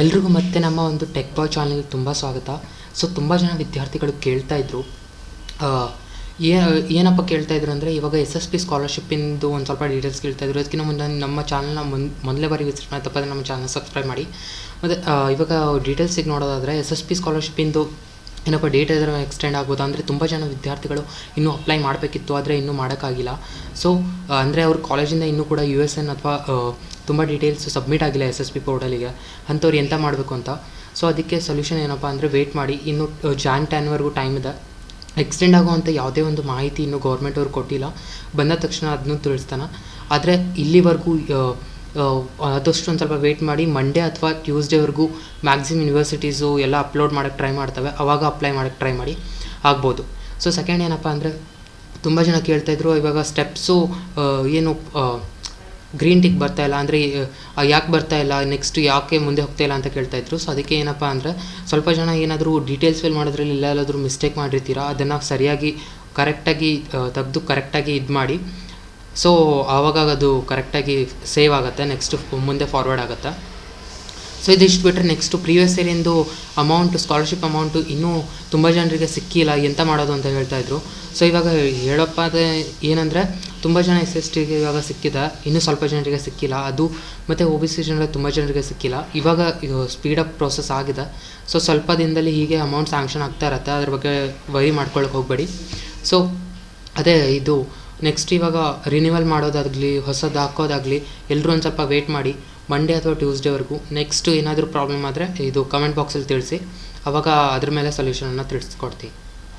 ಎಲ್ರಿಗೂ ಮತ್ತೆ ನಮ್ಮ ಒಂದು ಟೆಕ್ ಬಾಯ್ ಚಾನಲ್ಗೆ ತುಂಬ ಸ್ವಾಗತ. ಸೊ ತುಂಬ ಜನ ವಿದ್ಯಾರ್ಥಿಗಳು ಕೇಳ್ತಾಯಿದ್ರು, ಏನಪ್ಪ ಕೇಳ್ತಾಯಿದ್ರು ಅಂದರೆ, ಇವಾಗ SSP ಸ್ಕಾಲರ್ಶಿಪ್ಪಿಂದು ಒಂದು ಸ್ವಲ್ಪ ಡೀಟೇಲ್ಸ್ ಕೇಳ್ತಾಯಿದ್ರು. ಅದಕ್ಕಿಂತ ಮುಂದೆ ನಮ್ಮ ಚಾನಲ್ನ ಮೊದಲೇ ಬಾರಿ ವಿಸಿಟ್ ಮಾಡಿ ತಪ್ಪದೆ ನಮ್ಮ ಚಾನಲ್ ಸಬ್ಸ್ಕ್ರೈಬ್ ಮಾಡಿ. ಮತ್ತು ಇವಾಗ ಡೀಟೇಲ್ಸಿಗೆ ನೋಡೋದಾದರೆ SSP ಸ್ಕಾಲರ್ಶಿಪ್ಪಿಂದು ಏನಪ್ಪ ಡೇಟ್ ಇದ್ರೆ ಎಕ್ಸ್ಟೆಂಡ್ ಆಗ್ಬೋದು. ಅಂದರೆ ತುಂಬ ಜನ ವಿದ್ಯಾರ್ಥಿಗಳು ಇನ್ನೂ ಅಪ್ಲೈ ಮಾಡಬೇಕಿತ್ತು, ಆದರೆ ಇನ್ನೂ ಮಾಡೋಕ್ಕಾಗಿಲ್ಲ. ಸೊ ಅಂದರೆ ಅವ್ರ ಕಾಲೇಜಿಂದ ಇನ್ನೂ ಕೂಡ USN ಅಥವಾ ತುಂಬ ಡೀಟೇಲ್ಸ್ ಸಬ್ಮಿಟ್ ಆಗಿಲ್ಲ SSP ಪೋರ್ಟಲಿಗೆ. ಅಂಥವ್ರು ಎಂತ ಮಾಡಬೇಕು ಅಂತ. ಸೊ ಅದಕ್ಕೆ ಸೊಲ್ಯೂಷನ್ ಏನಪ್ಪ ಅಂದರೆ, ವೆಯ್ಟ್ ಮಾಡಿ. ಇನ್ನು Jan 10ವರೆಗೂ ಟೈಮ್ ಇದೆ. ಎಕ್ಸ್ಟೆಂಡ್ ಆಗುವಂಥ ಯಾವುದೇ ಒಂದು ಮಾಹಿತಿ ಇನ್ನೂ ಗೌರ್ಮೆಂಟ್ ಅವ್ರು ಕೊಟ್ಟಿಲ್ಲ. ಬಂದ ತಕ್ಷಣ ಅದನ್ನು ತಿಳಿಸ್ತಾನೆ. ಆದರೆ ಇಲ್ಲಿವರೆಗೂ ಆದಷ್ಟು ಒಂದು ಸ್ವಲ್ಪ ವೆಯ್ಟ್ ಮಾಡಿ. ಮಂಡೇ ಅಥವಾ ಟ್ಯೂಸ್ಡೇವರೆಗೂ ಮ್ಯಾಕ್ಸಿಮಮ್ ಯೂನಿವರ್ಸಿಟೀಸು ಎಲ್ಲ ಅಪ್ಲೋಡ್ ಮಾಡೋಕ್ಕೆ ಟ್ರೈ ಮಾಡ್ತವೆ, ಆವಾಗ ಅಪ್ಲೈ ಮಾಡೋಕ್ಕೆ ಟ್ರೈ ಮಾಡಿ, ಆಗ್ಬೋದು. ಸೊ ಸೆಕೆಂಡ್ ಏನಪ್ಪ ಅಂದರೆ, ತುಂಬ ಜನ ಕೇಳ್ತಾಯಿದ್ರು, ಇವಾಗ ಸ್ಟೆಪ್ಸು ಏನು ಗ್ರೀನ್ ಟಿಕ್ ಬರ್ತಾಯಿಲ್ಲ ಅಂದರೆ ಯಾಕೆ ಬರ್ತಾಯಿಲ್ಲ, ನೆಕ್ಸ್ಟ್ ಯಾಕೆ ಮುಂದೆ ಹೋಗ್ತಾಯಿಲ್ಲ ಅಂತ ಕೇಳ್ತಾಯಿದ್ರು. ಸೊ ಅದಕ್ಕೆ ಏನಪ್ಪ ಅಂದರೆ, ಸ್ವಲ್ಪ ಜನ ಏನಾದರೂ ಡೀಟೇಲ್ಸ್ ಫಿಲ್ ಮಾಡೋದ್ರಲ್ಲಿ ಎಲ್ಲಾದರೂ ಮಿಸ್ಟೇಕ್ ಮಾಡಿರ್ತೀರ, ಅದನ್ನು ಸರಿಯಾಗಿ ಕರೆಕ್ಟಾಗಿ ತೆಗೆದು ಕರೆಕ್ಟಾಗಿ ಇದು ಮಾಡಿ. ಸೊ ಆವಾಗ ಅದು ಕರೆಕ್ಟಾಗಿ ಸೇವ್ ಆಗುತ್ತೆ, ನೆಕ್ಸ್ಟ್ ಮುಂದೆ ಫಾರ್ವರ್ಡ್ ಆಗುತ್ತೆ. ಸೊ ಇದಿಷ್ಟು ಬಿಟ್ಟರೆ ನೆಕ್ಸ್ಟು ಪ್ರೀವಿಯಸ್ ಇಯರಿಂದು ಅಮೌಂಟು, ಸ್ಕಾಲರ್ಶಿಪ್ ಅಮೌಂಟು ಇನ್ನೂ ತುಂಬ ಜನರಿಗೆ ಸಿಕ್ಕಿಲ್ಲ, ಎಂತ ಮಾಡೋದು ಅಂತ ಹೇಳ್ತಾಯಿದ್ರು. ಸೊ ಇವಾಗ ಹೇಳಪ್ಪ ಅದೇ ಏನಂದರೆ, ತುಂಬ ಜನ SSTಗೆ ಇವಾಗ ಸಿಕ್ಕಿದೆ, ಇನ್ನೂ ಸ್ವಲ್ಪ ಜನರಿಗೆ ಸಿಕ್ಕಿಲ್ಲ. ಅದು ಮತ್ತು OBC ಜನರಿಗೆ ತುಂಬ ಜನರಿಗೆ ಸಿಕ್ಕಿಲ್ಲ. ಇವಾಗ ಸ್ಪೀಡಪ್ ಪ್ರೋಸೆಸ್ ಆಗಿದೆ. ಸೊ ಸ್ವಲ್ಪ ದಿನದಲ್ಲಿ ಹೀಗೆ ಅಮೌಂಟ್ ಸ್ಯಾಂಕ್ಷನ್ ಆಗ್ತಾ ಇರುತ್ತೆ, ಅದ್ರ ಬಗ್ಗೆ ವರಿ ಮಾಡ್ಕೊಳ್ಳೋಕೆ ಹೋಗಬೇಡಿ. ಸೊ ಅದೇ ಇದು ನೆಕ್ಸ್ಟ್ ಇವಾಗ ರಿನ್ಯೂವಲ್ ಮಾಡೋದಾಗಲಿ, ಹೊಸದು ಹಾಕೋದಾಗಲಿ, ಎಲ್ಲರೂ ಒಂದು ಸ್ವಲ್ಪ ವೆಯ್ಟ್ ಮಾಡಿ ಮಂಡೇ ಅಥವಾ ಟ್ಯೂಸ್ಡೇವರೆಗೂ. ನೆಕ್ಸ್ಟು ಏನಾದರೂ ಪ್ರಾಬ್ಲಮ್ ಆದರೆ ಇದು ಕಮೆಂಟ್ ಬಾಕ್ಸಲ್ಲಿ ತಿಳಿಸಿ, ಆವಾಗ ಅದ್ರ ಮೇಲೆ ಸೊಲ್ಯೂಷನನ್ನು ತಿಳಿಸ್ಕೊಡ್ತೀವಿ.